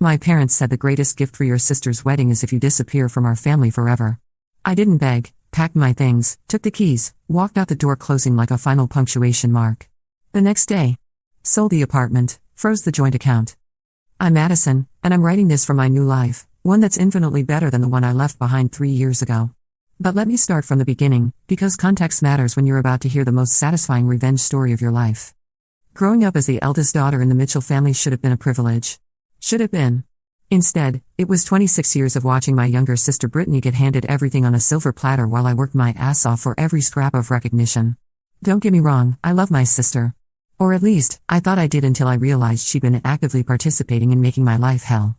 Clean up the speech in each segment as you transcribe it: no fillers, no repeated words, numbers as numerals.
My parents said the greatest gift for your sister's wedding is if you disappear from our family forever. I didn't beg, packed my things, took the keys, walked out the door closing like a final punctuation mark. The next day, sold the apartment, froze the joint account. I'm Madison, and I'm writing this for my new life, one that's infinitely better than the one I left behind 3 years ago. But let me start from the beginning, because context matters when you're about to hear the most satisfying revenge story of your life. Growing up as the eldest daughter in the Mitchell family should have been a privilege. Should have been. Instead, it was 26 years of watching my younger sister Brittany get handed everything on a silver platter while I worked my ass off for every scrap of recognition. Don't get me wrong, I love my sister. Or at least, I thought I did until I realized she'd been actively participating in making my life hell.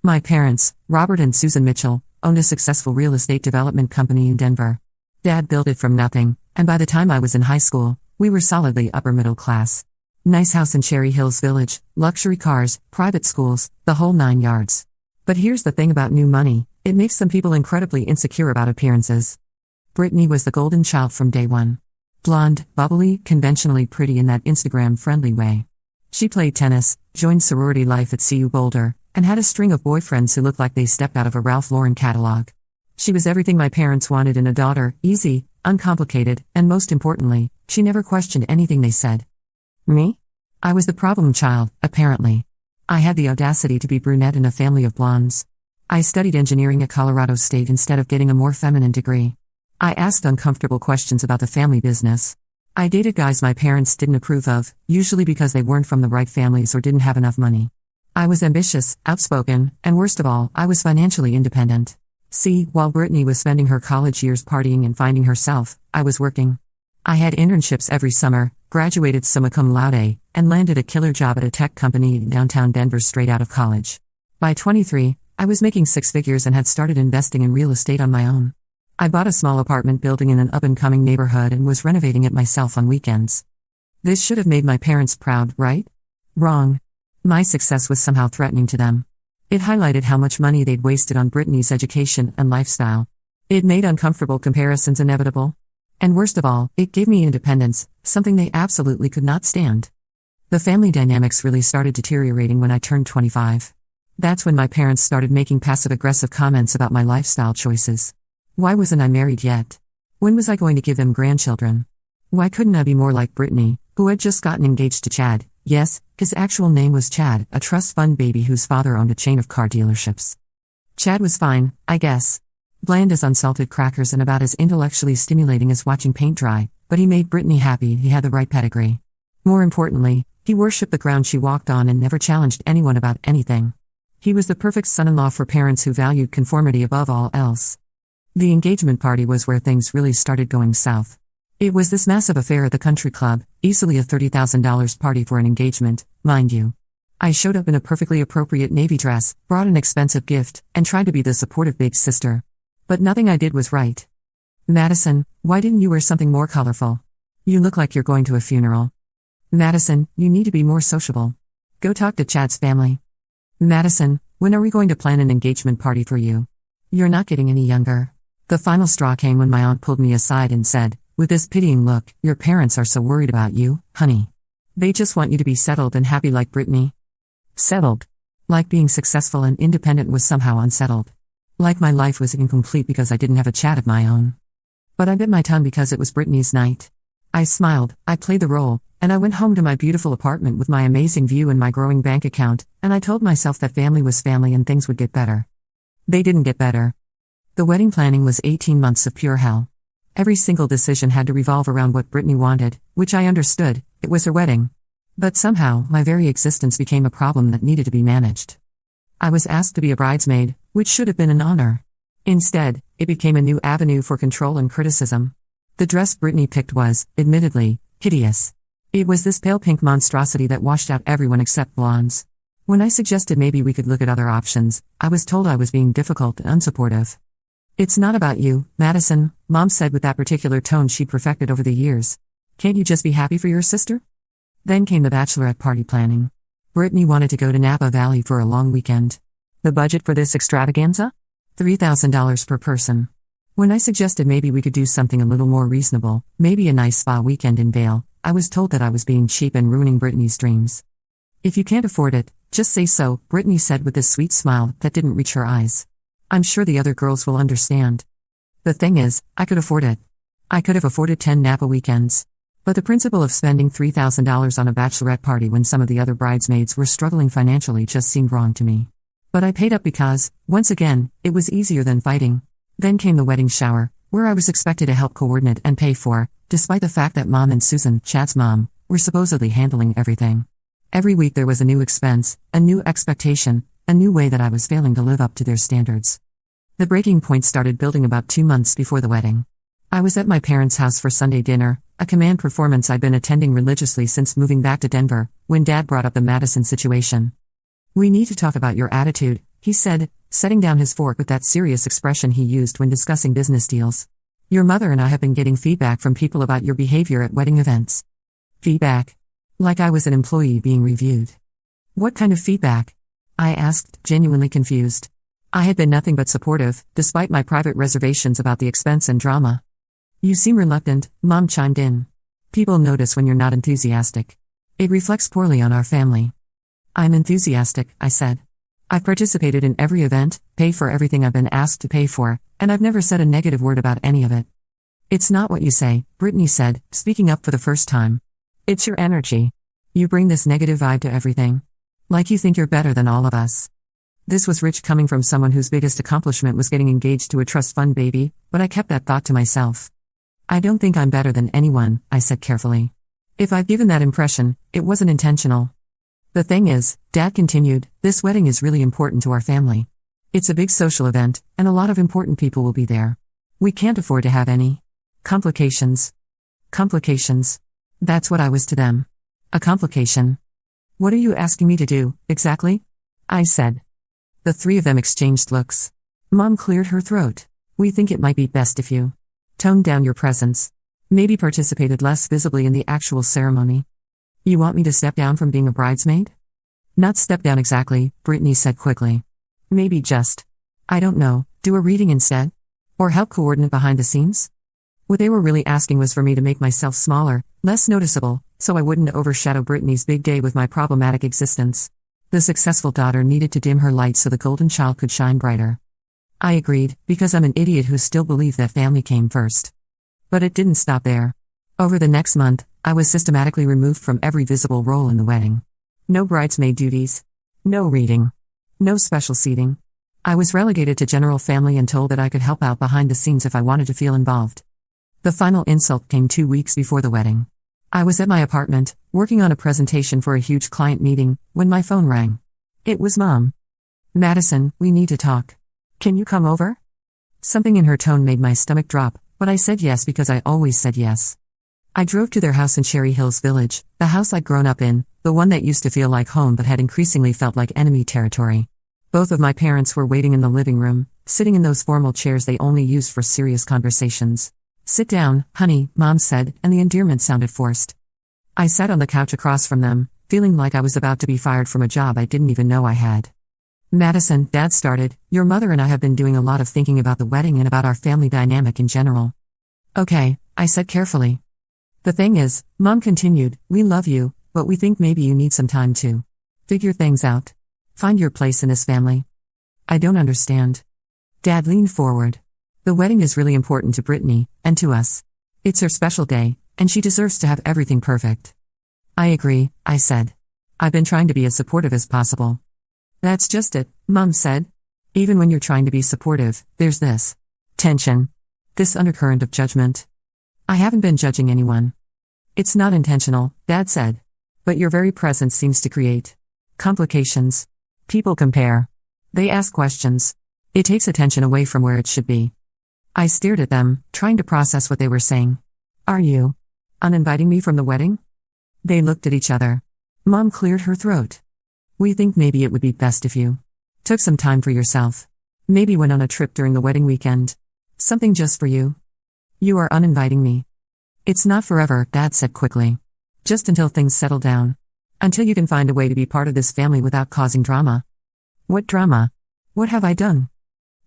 My parents, Robert and Susan Mitchell, owned a successful real estate development company in Denver. Dad built it from nothing, and by the time I was in high school, we were solidly upper middle class. Nice house in Cherry Hills Village, luxury cars, private schools, the whole 9 yards. But here's the thing about new money, it makes some people incredibly insecure about appearances. Brittany was the golden child from day one. Blonde, bubbly, conventionally pretty in that Instagram-friendly way. She played tennis, joined sorority life at CU Boulder, and had a string of boyfriends who looked like they stepped out of a Ralph Lauren catalog. She was everything my parents wanted in a daughter, easy, uncomplicated, and most importantly, she never questioned anything they said. Me? I was the problem child, apparently. I had the audacity to be brunette in a family of blondes. I studied engineering at Colorado State instead of getting a more feminine degree. I asked uncomfortable questions about the family business. I dated guys my parents didn't approve of, usually because they weren't from the right families or didn't have enough money. I was ambitious, outspoken, and worst of all, I was financially independent. See, while Brittany was spending her college years partying and finding herself, I was working. I had internships every summer, graduated summa cum laude, and landed a killer job at a tech company in downtown Denver straight out of college. By 23, I was making 6 figures and had started investing in real estate on my own. I bought a small apartment building in an up-and-coming neighborhood and was renovating it myself on weekends. This should have made my parents proud, right? Wrong. My success was somehow threatening to them. It highlighted how much money they'd wasted on Brittany's education and lifestyle. It made uncomfortable comparisons inevitable. And worst of all, it gave me independence, something they absolutely could not stand. The family dynamics really started deteriorating when I turned 25. That's when my parents started making passive-aggressive comments about my lifestyle choices. Why wasn't I married yet? When was I going to give them grandchildren? Why couldn't I be more like Brittany, who had just gotten engaged to Chad? Yes, his actual name was Chad, a trust fund baby whose father owned a chain of car dealerships. Chad was fine, I guess. Bland as unsalted crackers and about as intellectually stimulating as watching paint dry, but he made Brittany happy. He had the right pedigree. More importantly, he worshipped the ground she walked on and never challenged anyone about anything. He was the perfect son-in-law for parents who valued conformity above all else. The engagement party was where things really started going south. It was this massive affair at the country club, easily a $30,000 party for an engagement, mind you. I showed up in a perfectly appropriate navy dress, brought an expensive gift, and tried to be the supportive big sister. But nothing I did was right. Madison, why didn't you wear something more colorful? You look like you're going to a funeral. Madison, you need to be more sociable. Go talk to Chad's family. Madison, when are we going to plan an engagement party for you? You're not getting any younger. The final straw came when my aunt pulled me aside and said, with this pitying look, your parents are so worried about you, honey. They just want you to be settled and happy like Brittany. Settled. Like being successful and independent was somehow unsettled. Like my life was incomplete because I didn't have a Chad of my own. But I bit my tongue because it was Brittany's night. I smiled, I played the role, and I went home to my beautiful apartment with my amazing view and my growing bank account, and I told myself that family was family and things would get better. They didn't get better. The wedding planning was 18 months of pure hell. Every single decision had to revolve around what Brittany wanted, which I understood, it was her wedding. But somehow, my very existence became a problem that needed to be managed. I was asked to be a bridesmaid, which should have been an honor. Instead, it became a new avenue for control and criticism. The dress Brittany picked was, admittedly, hideous. It was this pale pink monstrosity that washed out everyone except blondes. When I suggested maybe we could look at other options, I was told I was being difficult and unsupportive. It's not about you, Madison, Mom said with that particular tone she'd perfected over the years. Can't you just be happy for your sister? Then came the bachelorette party planning. Brittany wanted to go to Napa Valley for a long weekend. The budget for this extravaganza? $3,000 per person. When I suggested maybe we could do something a little more reasonable, maybe a nice spa weekend in Vail, I was told that I was being cheap and ruining Brittany's dreams. If you can't afford it, Just say so, Brittany said with a sweet smile that didn't reach her eyes. I'm sure the other girls will understand. The thing is, I could afford it. I could have afforded 10 Napa weekends. But the principle of spending $3,000 on a bachelorette party when some of the other bridesmaids were struggling financially just seemed wrong to me. But I paid up because, once again, it was easier than fighting. Then came the wedding shower, where I was expected to help coordinate and pay for, despite the fact that Mom and Susan, Chad's mom, were supposedly handling everything. Every week there was a new expense, a new expectation, a new way that I was failing to live up to their standards. The breaking point started building about 2 months before the wedding. I was at my parents' house for Sunday dinner, a command performance I'd been attending religiously since moving back to Denver, when Dad brought up the Madison situation. We need to talk about your attitude, he said, setting down his fork with that serious expression he used when discussing business deals. Your mother and I have been getting feedback from people about your behavior at wedding events. Feedback? Like I was an employee being reviewed. What kind of feedback? I asked, genuinely confused. I had been nothing but supportive, despite my private reservations about the expense and drama. You seem reluctant, Mom chimed in. People notice when you're not enthusiastic. It reflects poorly on our family. I'm enthusiastic, I said. I've participated in every event, paid for everything I've been asked to pay for, and I've never said a negative word about any of it. It's not what you say, Brittany said, speaking up for the first time. It's your energy. You bring this negative vibe to everything. Like you think you're better than all of us. This was rich coming from someone whose biggest accomplishment was getting engaged to a trust fund baby, but I kept that thought to myself. I don't think I'm better than anyone, I said carefully. If I've given that impression, it wasn't intentional. The thing is, Dad continued, this wedding is really important to our family. It's a big social event, and a lot of important people will be there. We can't afford to have any complications. Complications. That's what I was to them. A complication. What are you asking me to do, exactly? I said. The three of them exchanged looks. Mom cleared her throat. We think it might be best if you toned down your presence. Maybe participated less visibly in the actual ceremony. You want me to step down from being a bridesmaid? Not step down exactly, Brittany said quickly. Maybe just, I don't know, do a reading instead? Or help coordinate behind the scenes? What they were really asking was for me to make myself smaller, less noticeable, so I wouldn't overshadow Brittany's big day with my problematic existence. The successful daughter needed to dim her light so the golden child could shine brighter. I agreed, because I'm an idiot who still believed that family came first. But it didn't stop there. Over the next month, I was systematically removed from every visible role in the wedding. No bridesmaid duties. No reading. No special seating. I was relegated to general family and told that I could help out behind the scenes if I wanted to feel involved. The final insult came 2 weeks before the wedding. I was at my apartment, working on a presentation for a huge client meeting, when my phone rang. It was Mom. Madison, we need to talk. Can you come over? Something in her tone made my stomach drop, but I said yes because I always said yes. I drove to their house in Cherry Hills Village, the house I'd grown up in, the one that used to feel like home but had increasingly felt like enemy territory. Both of my parents were waiting in the living room, sitting in those formal chairs they only used for serious conversations. Sit down, honey, Mom said, and the endearment sounded forced. I sat on the couch across from them, feeling like I was about to be fired from a job I didn't even know I had. Madison, Dad started, your mother and I have been doing a lot of thinking about the wedding and about our family dynamic in general. Okay, I said carefully. The thing is, Mom continued, we love you, but we think maybe you need some time to figure things out. Find your place in this family. I don't understand. Dad leaned forward. The wedding is really important to Brittany, and to us. It's her special day, and she deserves to have everything perfect. I agree, I said. I've been trying to be as supportive as possible. That's just it, Mom said. Even when you're trying to be supportive, there's this tension. This undercurrent of judgment. I haven't been judging anyone. It's not intentional, Dad said. But your very presence seems to create complications. People compare. They ask questions. It takes attention away from where it should be. I stared at them, trying to process what they were saying. Are you uninviting me from the wedding? They looked at each other. Mom cleared her throat. We think maybe it would be best if you took some time for yourself. Maybe went on a trip during the wedding weekend. Something just for you. You are uninviting me. It's not forever, Dad said quickly. Just until things settle down. Until you can find a way to be part of this family without causing drama. What drama? What have I done?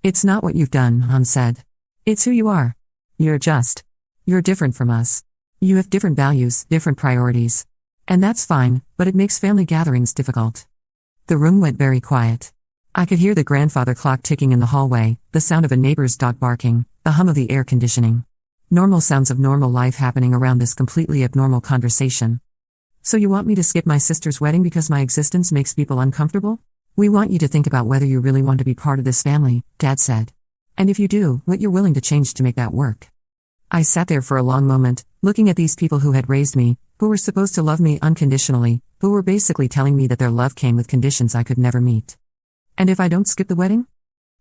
It's not what you've done, Mom said. It's who you are. You're different from us. You have different values, different priorities. And that's fine, but it makes family gatherings difficult. The room went very quiet. I could hear the grandfather clock ticking in the hallway, the sound of a neighbor's dog barking, the hum of the air conditioning. Normal sounds of normal life happening around this completely abnormal conversation. So you want me to skip my sister's wedding because my existence makes people uncomfortable? We want you to think about whether you really want to be part of this family, Dad said. And if you do, what you're willing to change to make that work. I sat there for a long moment, looking at these people who had raised me, who were supposed to love me unconditionally, who were basically telling me that their love came with conditions I could never meet. And if I don't skip the wedding?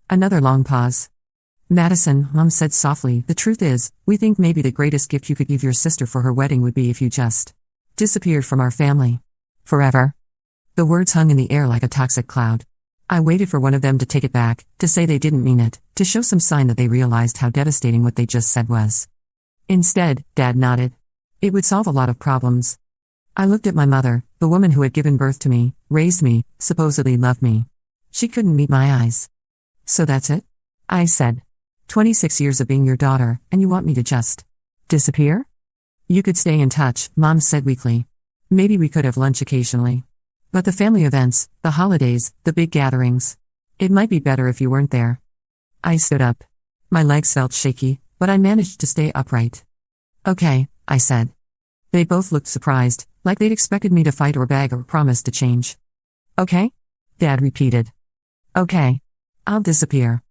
Another long pause. Madison, Mom said softly, the truth is, we think maybe the greatest gift you could give your sister for her wedding would be if you just disappeared from our family. Forever. The words hung in the air like a toxic cloud. I waited for one of them to take it back, to say they didn't mean it, to show some sign that they realized how devastating what they just said was. Instead, Dad nodded. It would solve a lot of problems. I looked at my mother, the woman who had given birth to me, raised me, supposedly loved me. She couldn't meet my eyes. So that's it? I said. 26 years of being your daughter, and you want me to just disappear? You could stay in touch, Mom said weakly. Maybe we could have lunch occasionally. But the family events, the holidays, the big gatherings. It might be better if you weren't there. I stood up. My legs felt shaky, but I managed to stay upright. Okay, I said. They both looked surprised, like they'd expected me to fight or beg or promise to change. Okay? Dad repeated. Okay. I'll disappear.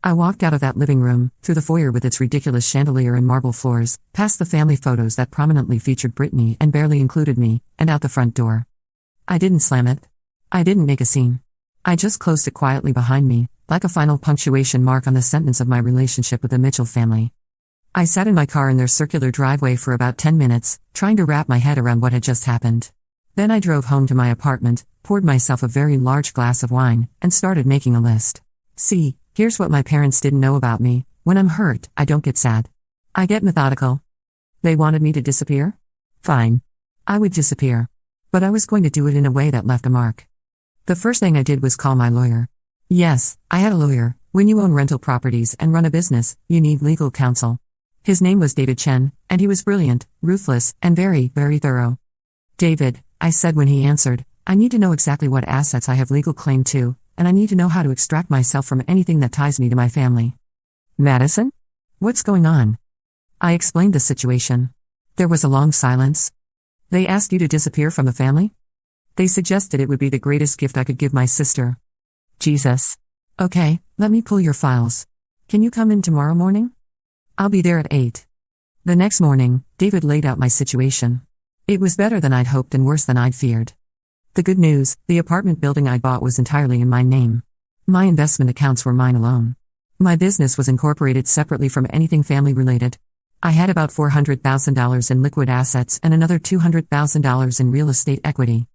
I walked out of that living room, through the foyer with its ridiculous chandelier and marble floors, past the family photos that prominently featured Brittany and barely included me, and out the front door. I didn't slam it. I didn't make a scene. I just closed it quietly behind me, like a final punctuation mark on the sentence of my relationship with the Mitchell family. I sat in my car in their circular driveway for about 10 minutes, trying to wrap my head around what had just happened. Then I drove home to my apartment, poured myself a very large glass of wine, and started making a list. See, here's what my parents didn't know about me. When I'm hurt, I don't get sad. I get methodical. They wanted me to disappear? Fine. I would disappear. But I was going to do it in a way that left a mark. The first thing I did was call my lawyer. Yes, I had a lawyer. When you own rental properties and run a business, you need legal counsel. His name was David Chen, and he was brilliant, ruthless, and very, very thorough. David, I said when he answered, I need to know exactly what assets I have legal claim to, and I need to know how to extract myself from anything that ties me to my family. Madison? What's going on? I explained the situation. There was a long silence. They asked you to disappear from the family? They suggested it would be the greatest gift I could give my sister. Jesus. Okay, let me pull your files. Can you come in tomorrow morning? I'll be there at 8. The next morning, David laid out my situation. It was better than I'd hoped and worse than I'd feared. The good news, the apartment building I bought was entirely in my name. My investment accounts were mine alone. My business was incorporated separately from anything family-related. I had about $400,000 in liquid assets and another $200,000 in real estate equity.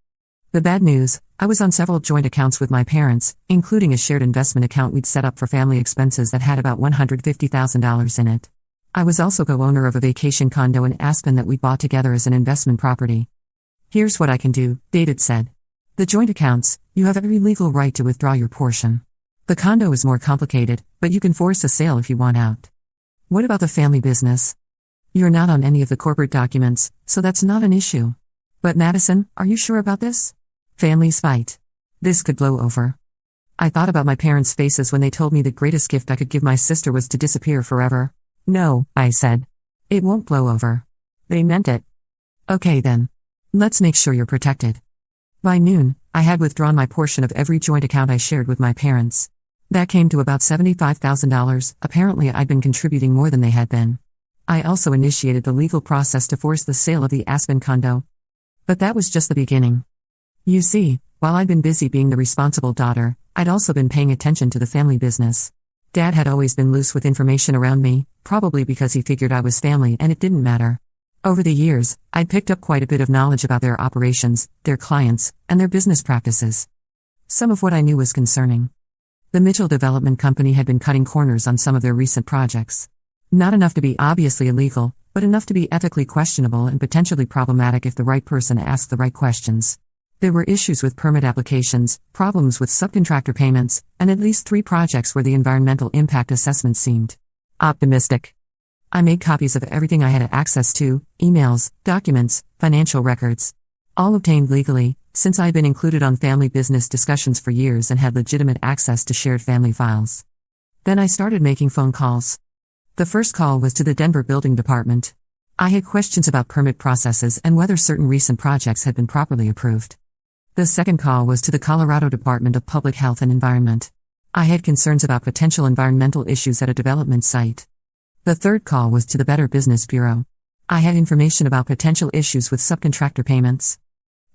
The bad news, I was on several joint accounts with my parents, including a shared investment account we'd set up for family expenses that had about $150,000 in it. I was also co-owner of a vacation condo in Aspen that we bought together as an investment property. Here's what I can do, David said. The joint accounts, you have every legal right to withdraw your portion. The condo is more complicated, but you can force a sale if you want out. What about the family business? You're not on any of the corporate documents, so that's not an issue. But Madison, are you sure about this? Families fight. This could blow over. I thought about my parents' faces when they told me the greatest gift I could give my sister was to disappear forever. No, I said. It won't blow over. They meant it. Okay then. Let's make sure you're protected. By noon, I had withdrawn my portion of every joint account I shared with my parents. That came to about $75,000, apparently I'd been contributing more than they had been. I also initiated the legal process to force the sale of the Aspen condo. But that was just the beginning. You see, while I'd been busy being the responsible daughter, I'd also been paying attention to the family business. Dad had always been loose with information around me, probably because he figured I was family and it didn't matter. Over the years, I'd picked up quite a bit of knowledge about their operations, their clients, and their business practices. Some of what I knew was concerning. The Mitchell Development Company had been cutting corners on some of their recent projects. Not enough to be obviously illegal, but enough to be ethically questionable and potentially problematic if the right person asked the right questions. There were issues with permit applications, problems with subcontractor payments, and at least 3 projects where the environmental impact assessment seemed optimistic. I made copies of everything I had access to, emails, documents, financial records. All obtained legally, since I had been included on family business discussions for years and had legitimate access to shared family files. Then I started making phone calls. The first call was to the Denver Building Department. I had questions about permit processes and whether certain recent projects had been properly approved. The second call was to the Colorado Department of Public Health and Environment. I had concerns about potential environmental issues at a development site. The third call was to the Better Business Bureau. I had information about potential issues with subcontractor payments.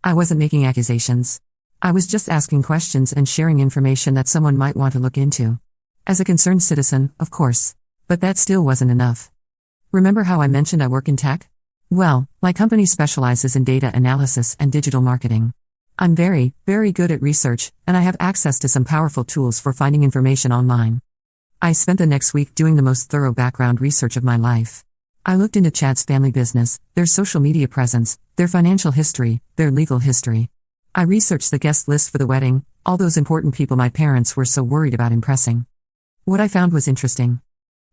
I wasn't making accusations. I was just asking questions and sharing information that someone might want to look into. As a concerned citizen, of course. But that still wasn't enough. Remember how I mentioned I work in tech? Well, my company specializes in data analysis and digital marketing. I'm very, very good at research, and I have access to some powerful tools for finding information online. I spent the next week doing the most thorough background research of my life. I looked into Chad's family business, their social media presence, their financial history, their legal history. I researched the guest list for the wedding, all those important people my parents were so worried about impressing. What I found was interesting.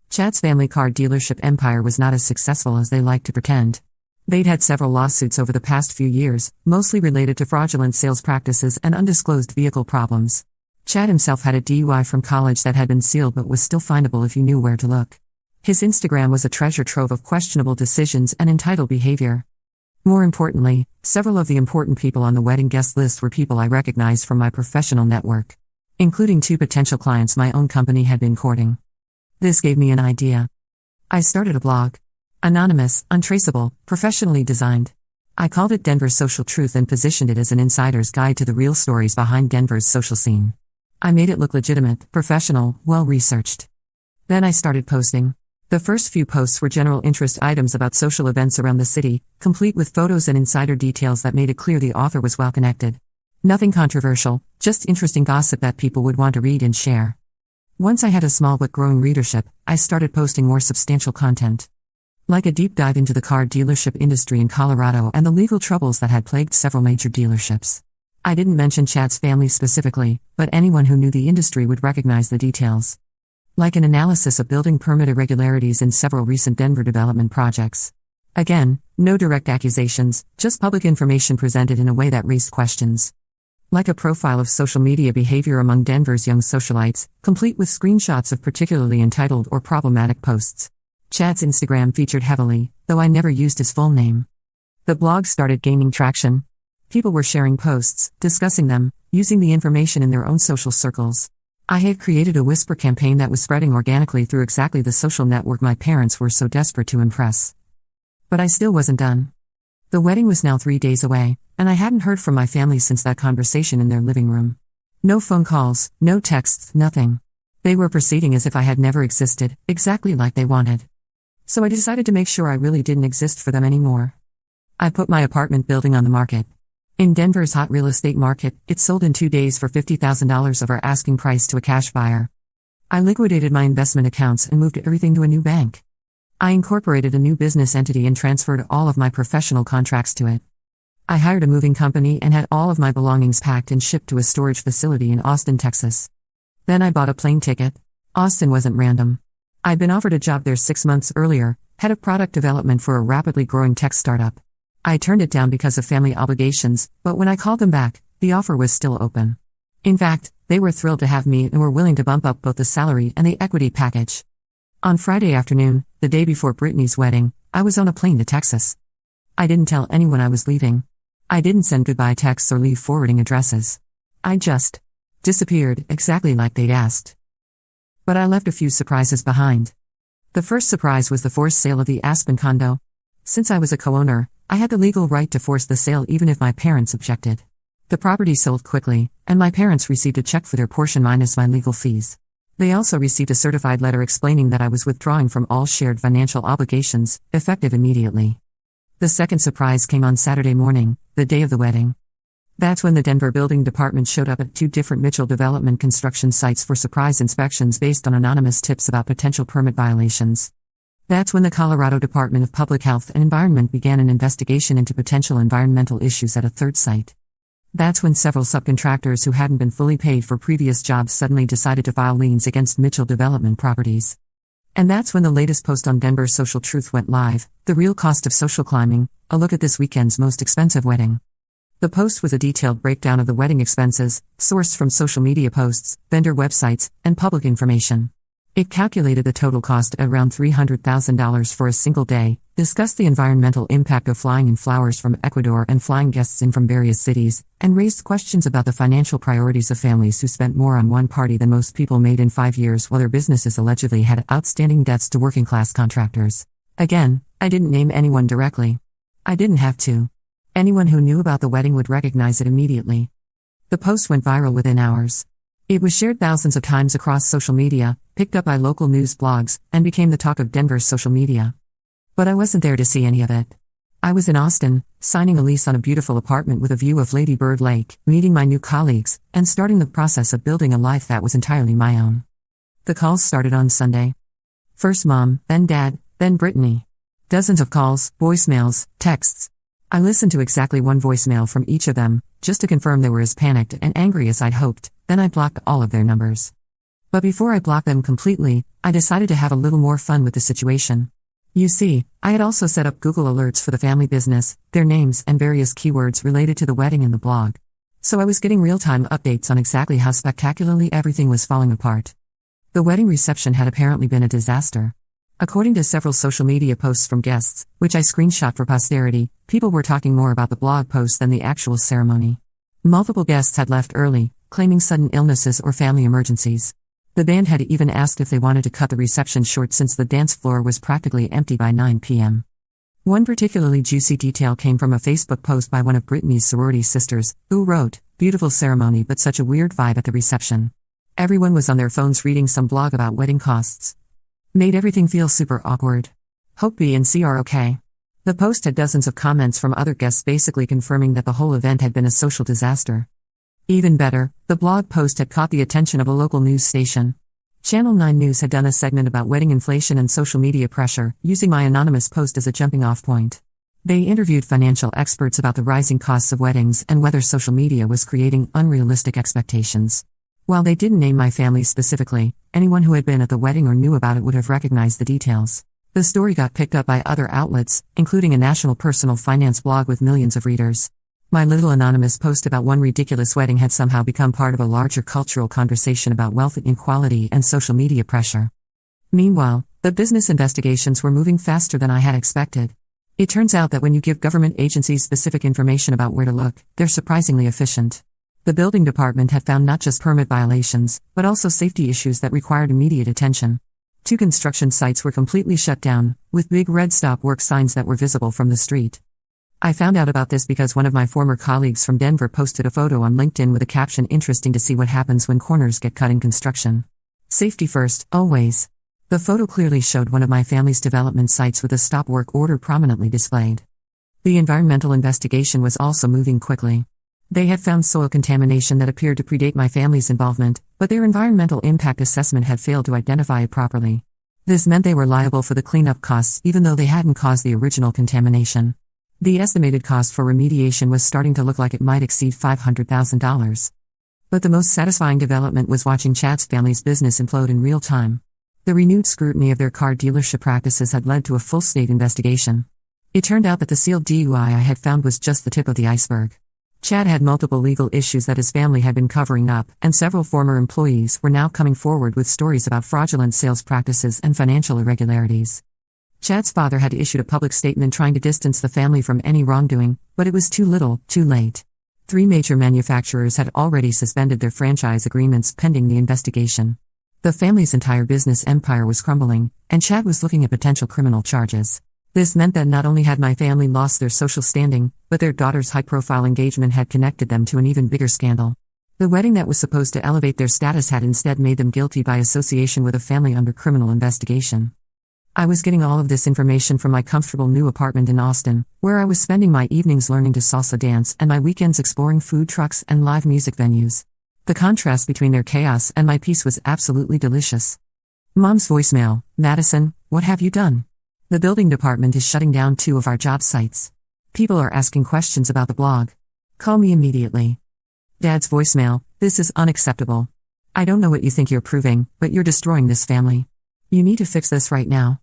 Chad's family car dealership empire was not as successful as they liked to pretend. They'd had several lawsuits over the past few years, mostly related to fraudulent sales practices and undisclosed vehicle problems. Chad himself had a DUI from college that had been sealed but was still findable if you knew where to look. His Instagram was a treasure trove of questionable decisions and entitled behavior. More importantly, several of the important people on the wedding guest list were people I recognized from my professional network, including 2 potential clients my own company had been courting. This gave me an idea. I started a blog. Anonymous, untraceable, professionally designed. I called it Denver's Social Truth and positioned it as an insider's guide to the real stories behind Denver's social scene. I made it look legitimate, professional, well-researched. Then I started posting. The first few posts were general interest items about social events around the city, complete with photos and insider details that made it clear the author was well-connected. Nothing controversial, just interesting gossip that people would want to read and share. Once I had a small but growing readership, I started posting more substantial content. Like a deep dive into the car dealership industry in Colorado and the legal troubles that had plagued several major dealerships. I didn't mention Chad's family specifically, but anyone who knew the industry would recognize the details. Like an analysis of building permit irregularities in several recent Denver development projects. Again, no direct accusations, just public information presented in a way that raised questions. Like a profile of social media behavior among Denver's young socialites, complete with screenshots of particularly entitled or problematic posts. Chad's Instagram featured heavily, though I never used his full name. The blog started gaining traction. People were sharing posts, discussing them, using the information in their own social circles. I had created a whisper campaign that was spreading organically through exactly the social network my parents were so desperate to impress. But I still wasn't done. The wedding was now 3 days away, and I hadn't heard from my family since that conversation in their living room. No phone calls, no texts, nothing. They were proceeding as if I had never existed, exactly like they wanted. So I decided to make sure I really didn't exist for them anymore. I put my apartment building on the market. In Denver's hot real estate market, it sold in 2 days for $50,000 over asking price to a cash buyer. I liquidated my investment accounts and moved everything to a new bank. I incorporated a new business entity and transferred all of my professional contracts to it. I hired a moving company and had all of my belongings packed and shipped to a storage facility in Austin, Texas. Then I bought a plane ticket. Austin wasn't random. I'd been offered a job there 6 months earlier, head of product development for a rapidly growing tech startup. I turned it down because of family obligations, but when I called them back, the offer was still open. In fact, they were thrilled to have me and were willing to bump up both the salary and the equity package. On Friday afternoon, the day before Brittany's wedding, I was on a plane to Texas. I didn't tell anyone I was leaving. I didn't send goodbye texts or leave forwarding addresses. I just disappeared, exactly like they'd asked. But I left a few surprises behind. The first surprise was the forced sale of the Aspen condo. Since I was a co-owner, I had the legal right to force the sale even if my parents objected. The property sold quickly, and my parents received a check for their portion minus my legal fees. They also received a certified letter explaining that I was withdrawing from all shared financial obligations, effective immediately. The second surprise came on Saturday morning, the day of the wedding. That's when the Denver Building Department showed up at 2 different Mitchell development construction sites for surprise inspections based on anonymous tips about potential permit violations. That's when the Colorado Department of Public Health and Environment began an investigation into potential environmental issues at a third site. That's when several subcontractors who hadn't been fully paid for previous jobs suddenly decided to file liens against Mitchell development properties. And that's when the latest post on Denver's Social Truth went live, The Real Cost of Social Climbing, a look at this weekend's most expensive wedding. The post was a detailed breakdown of the wedding expenses, sourced from social media posts, vendor websites, and public information. It calculated the total cost at around $300,000 for a single day, discussed the environmental impact of flying in flowers from Ecuador and flying guests in from various cities, and raised questions about the financial priorities of families who spent more on one party than most people made in 5 years while their businesses allegedly had outstanding debts to working-class contractors. Again, I didn't name anyone directly. I didn't have to. Anyone who knew about the wedding would recognize it immediately. The post went viral within hours. It was shared thousands of times across social media, picked up by local news blogs, and became the talk of Denver's social media. But I wasn't there to see any of it. I was in Austin, signing a lease on a beautiful apartment with a view of Lady Bird Lake, meeting my new colleagues, and starting the process of building a life that was entirely my own. The calls started on Sunday. First Mom, then Dad, then Brittany. Dozens of calls, voicemails, texts. I listened to exactly one voicemail from each of them, just to confirm they were as panicked and angry as I'd hoped, then I blocked all of their numbers. But before I blocked them completely, I decided to have a little more fun with the situation. You see, I had also set up Google Alerts for the family business, their names and various keywords related to the wedding in the blog. So I was getting real-time updates on exactly how spectacularly everything was falling apart. The wedding reception had apparently been a disaster. According to several social media posts from guests, which I screenshot for posterity, people were talking more about the blog post than the actual ceremony. Multiple guests had left early, claiming sudden illnesses or family emergencies. The band had even asked if they wanted to cut the reception short since the dance floor was practically empty by 9 p.m. One particularly juicy detail came from a Facebook post by one of Brittany's sorority sisters, who wrote, "Beautiful ceremony but such a weird vibe at the reception. Everyone was on their phones reading some blog about wedding costs. Made everything feel super awkward. Hope B and C are okay." The post had dozens of comments from other guests basically confirming that the whole event had been a social disaster. Even better, the blog post had caught the attention of a local news station. Channel 9 News had done a segment about wedding inflation and social media pressure, using my anonymous post as a jumping-off point. They interviewed financial experts about the rising costs of weddings and whether social media was creating unrealistic expectations. While they didn't name my family specifically, anyone who had been at the wedding or knew about it would have recognized the details. The story got picked up by other outlets, including a national personal finance blog with millions of readers. My little anonymous post about one ridiculous wedding had somehow become part of a larger cultural conversation about wealth inequality and social media pressure. Meanwhile, the business investigations were moving faster than I had expected. It turns out that when you give government agencies specific information about where to look, they're surprisingly efficient. The building department had found not just permit violations, but also safety issues that required immediate attention. 2 construction sites were completely shut down, with big red stop work signs that were visible from the street. I found out about this because one of my former colleagues from Denver posted a photo on LinkedIn with a caption interesting to see what happens when corners get cut in construction. Safety first, always. The photo clearly showed one of my family's development sites with a stop work order prominently displayed. The environmental investigation was also moving quickly. They had found soil contamination that appeared to predate my family's involvement, but their environmental impact assessment had failed to identify it properly. This meant they were liable for the cleanup costs even though they hadn't caused the original contamination. The estimated cost for remediation was starting to look like it might exceed $500,000. But the most satisfying development was watching Chad's family's business implode in real time. The renewed scrutiny of their car dealership practices had led to a full state investigation. It turned out that the sealed DUI I had found was just the tip of the iceberg. Chad had multiple legal issues that his family had been covering up, and several former employees were now coming forward with stories about fraudulent sales practices and financial irregularities. Chad's father had issued a public statement trying to distance the family from any wrongdoing, but it was too little, too late. 3 major manufacturers had already suspended their franchise agreements pending the investigation. The family's entire business empire was crumbling, and Chad was looking at potential criminal charges. This meant that not only had my family lost their social standing, but their daughter's high-profile engagement had connected them to an even bigger scandal. The wedding that was supposed to elevate their status had instead made them guilty by association with a family under criminal investigation. I was getting all of this information from my comfortable new apartment in Austin, where I was spending my evenings learning to salsa dance and my weekends exploring food trucks and live music venues. The contrast between their chaos and my peace was absolutely delicious. Mom's voicemail: "Madison, what have you done? The building department is shutting down 2 of our job sites. People are asking questions about the blog. Call me immediately." Dad's voicemail: "This is unacceptable. I don't know what you think you're proving, but you're destroying this family. You need to fix this right now."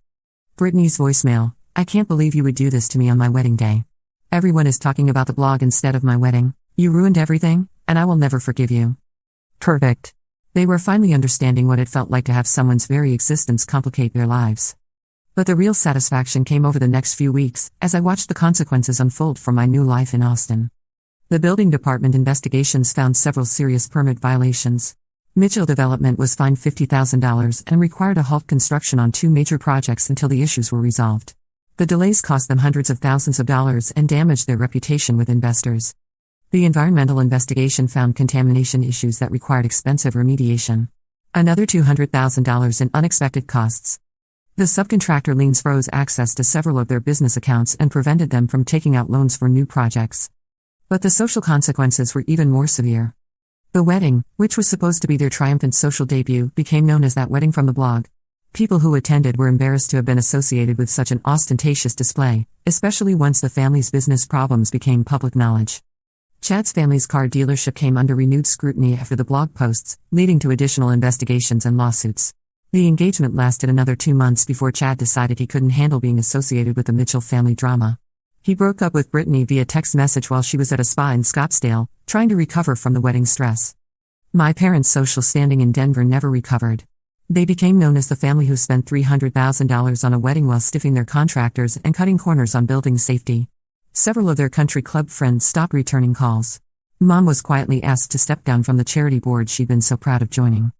Brittany's voicemail: "I can't believe you would do this to me on my wedding day. Everyone is talking about the blog instead of my wedding. You ruined everything, and I will never forgive you. Perfect. They were finally understanding what it felt like to have someone's very existence complicate their lives. But the real satisfaction came over the next few weeks, as I watched the consequences unfold for my new life in Austin. The building department investigations found several serious permit violations. Mitchell Development was fined $50,000 and required to halt construction on 2 major projects until the issues were resolved. The delays cost them hundreds of thousands of dollars and damaged their reputation with investors. The environmental investigation found contamination issues that required expensive remediation. Another $200,000 in unexpected costs. The subcontractor liens froze access to several of their business accounts and prevented them from taking out loans for new projects. But the social consequences were even more severe. The wedding, which was supposed to be their triumphant social debut, became known as that wedding from the blog. People who attended were embarrassed to have been associated with such an ostentatious display, especially once the family's business problems became public knowledge. Chad's family's car dealership came under renewed scrutiny after the blog posts, leading to additional investigations and lawsuits. The engagement lasted another 2 months before Chad decided he couldn't handle being associated with the Mitchell family drama. He broke up with Brittany via text message while she was at a spa in Scottsdale, trying to recover from the wedding stress. My parents' social standing in Denver never recovered. They became known as the family who spent $300,000 on a wedding while stiffing their contractors and cutting corners on building safety. Several of their country club friends stopped returning calls. Mom was quietly asked to step down from the charity board she'd been so proud of joining.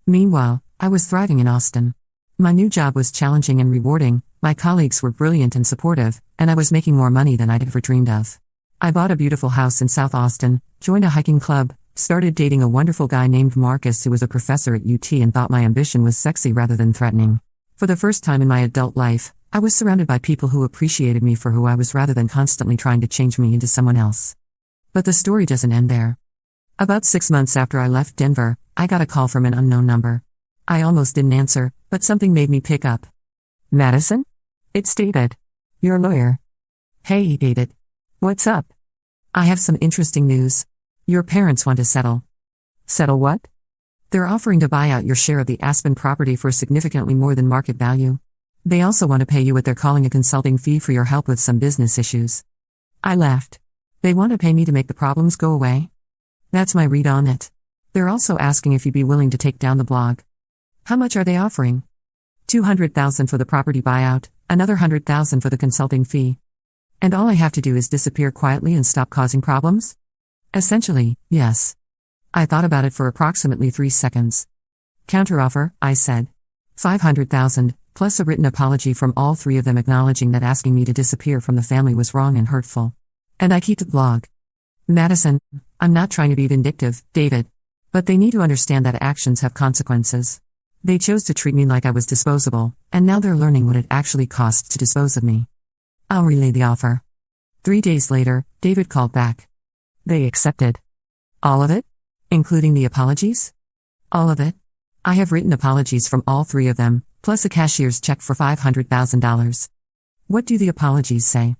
Meanwhile, I was thriving in Austin. My new job was challenging and rewarding, my colleagues were brilliant and supportive, and I was making more money than I'd ever dreamed of. I bought a beautiful house in South Austin, joined a hiking club, started dating a wonderful guy named Marcus who was a professor at UT and thought my ambition was sexy rather than threatening. For the first time in my adult life, I was surrounded by people who appreciated me for who I was rather than constantly trying to change me into someone else. But the story doesn't end there. About 6 months after I left Denver, I got a call from an unknown number. I almost didn't answer, but something made me pick up. Madison? It's David. Your lawyer. Hey, David. What's up? I have some interesting news. Your parents want to settle. Settle what? They're offering to buy out your share of the Aspen property for significantly more than market value. They also want to pay you what they're calling a consulting fee for your help with some business issues. I laughed. They want to pay me to make the problems go away? That's my read on it. They're also asking if you'd be willing to take down the blog. How much are they offering? $200,000 for the property buyout, another $100,000 for the consulting fee. And all I have to do is disappear quietly and stop causing problems? Essentially, yes. I thought about it for approximately 3 seconds. Counteroffer, I said. $500,000, plus a written apology from all 3 of them acknowledging that asking me to disappear from the family was wrong and hurtful. And I keep the blog. Madison, I'm not trying to be vindictive, David. But they need to understand that actions have consequences. They chose to treat me like I was disposable, and now they're learning what it actually costs to dispose of me. I'll relay the offer. 3 days later, David called back. They accepted. All of it? Including the apologies? All of it. I have written apologies from all 3 of them, plus a cashier's check for $500,000. What do the apologies say?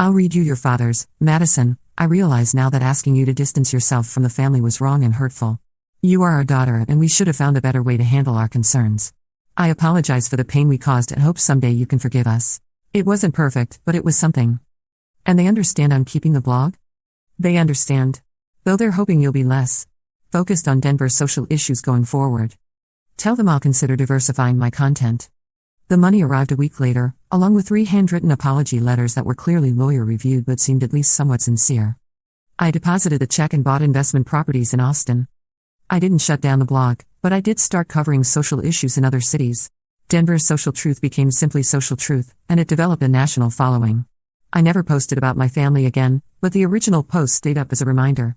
I'll read you your father's. Madison, I realize now that asking you to distance yourself from the family was wrong and hurtful. You are our daughter and we should have found a better way to handle our concerns. I apologize for the pain we caused and hope someday you can forgive us. It wasn't perfect, but it was something. And they understand I'm keeping the blog? They understand. Though they're hoping you'll be less focused on Denver's social issues going forward. Tell them I'll consider diversifying my content. The money arrived a week later, along with 3 handwritten apology letters that were clearly lawyer-reviewed but seemed at least somewhat sincere. I deposited the check and bought investment properties in Austin. I didn't shut down the blog, but I did start covering social issues in other cities. Denver's Social Truth became simply Social Truth, and it developed a national following. I never posted about my family again, but the original post stayed up as a reminder.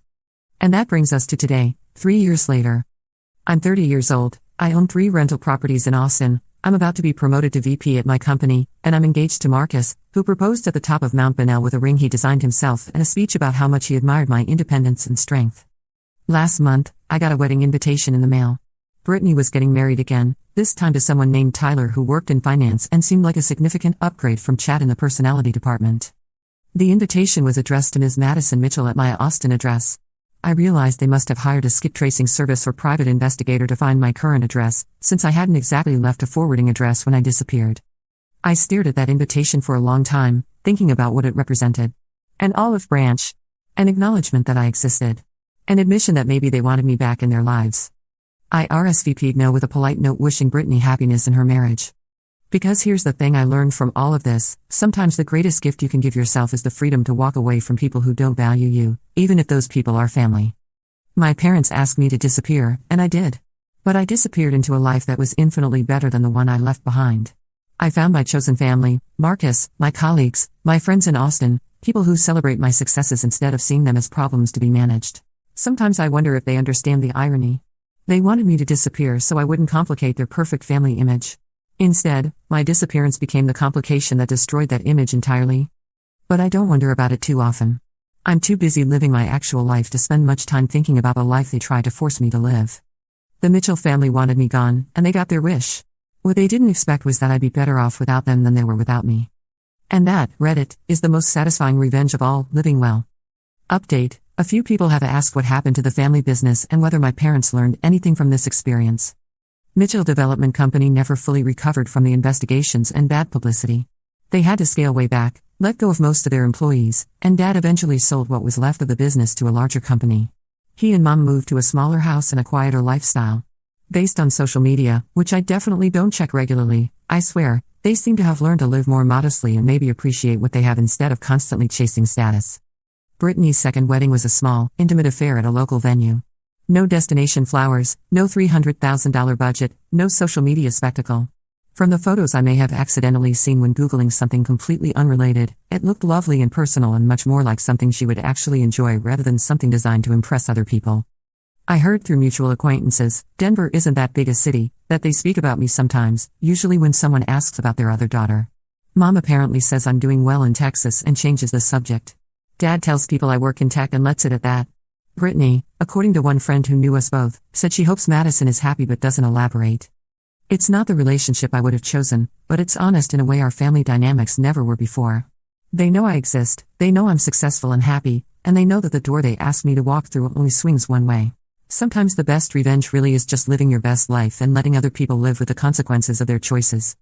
And that brings us to today, 3 years later. I'm 30 years old, I own 3 rental properties in Austin, I'm about to be promoted to VP at my company, and I'm engaged to Marcus, who proposed at the top of Mount Bonnell with a ring he designed himself and a speech about how much he admired my independence and strength. Last month, I got a wedding invitation in the mail. Brittany was getting married again, this time to someone named Tyler who worked in finance and seemed like a significant upgrade from Chad in the personality department. The invitation was addressed to Ms. Madison Mitchell at my Austin address. I realized they must have hired a skip tracing service or private investigator to find my current address, since I hadn't exactly left a forwarding address when I disappeared. I stared at that invitation for a long time, thinking about what it represented. An olive branch. An acknowledgement that I existed. An admission that maybe they wanted me back in their lives. I RSVP'd no with a polite note wishing Brittany happiness in her marriage. Because here's the thing I learned from all of this, sometimes the greatest gift you can give yourself is the freedom to walk away from people who don't value you, even if those people are family. My parents asked me to disappear, and I did. But I disappeared into a life that was infinitely better than the one I left behind. I found my chosen family, Marcus, my colleagues, my friends in Austin, people who celebrate my successes instead of seeing them as problems to be managed. Sometimes I wonder if they understand the irony. They wanted me to disappear so I wouldn't complicate their perfect family image. Instead, my disappearance became the complication that destroyed that image entirely. But I don't wonder about it too often. I'm too busy living my actual life to spend much time thinking about the life they tried to force me to live. The Mitchell family wanted me gone, and they got their wish. What they didn't expect was that I'd be better off without them than they were without me. And that, Reddit, is the most satisfying revenge of all, living well. Update: a few people have asked what happened to the family business and whether my parents learned anything from this experience. Mitchell Development Company never fully recovered from the investigations and bad publicity. They had to scale way back, let go of most of their employees, and Dad eventually sold what was left of the business to a larger company. He and Mom moved to a smaller house and a quieter lifestyle. Based on social media, which I definitely don't check regularly, I swear, they seem to have learned to live more modestly and maybe appreciate what they have instead of constantly chasing status. Brittany's second wedding was a small, intimate affair at a local venue. No destination flowers, no $300,000 budget, no social media spectacle. From the photos I may have accidentally seen when Googling something completely unrelated, it looked lovely and personal and much more like something she would actually enjoy rather than something designed to impress other people. I heard through mutual acquaintances, Denver isn't that big a city, that they speak about me sometimes, usually when someone asks about their other daughter. Mom apparently says I'm doing well in Texas and changes the subject. Dad tells people I work in tech and lets it at that. Brittany, according to one friend who knew us both, said she hopes Madison is happy but doesn't elaborate. It's not the relationship I would have chosen, but it's honest in a way our family dynamics never were before. They know I exist, they know I'm successful and happy, and they know that the door they asked me to walk through only swings one way. Sometimes the best revenge really is just living your best life and letting other people live with the consequences of their choices.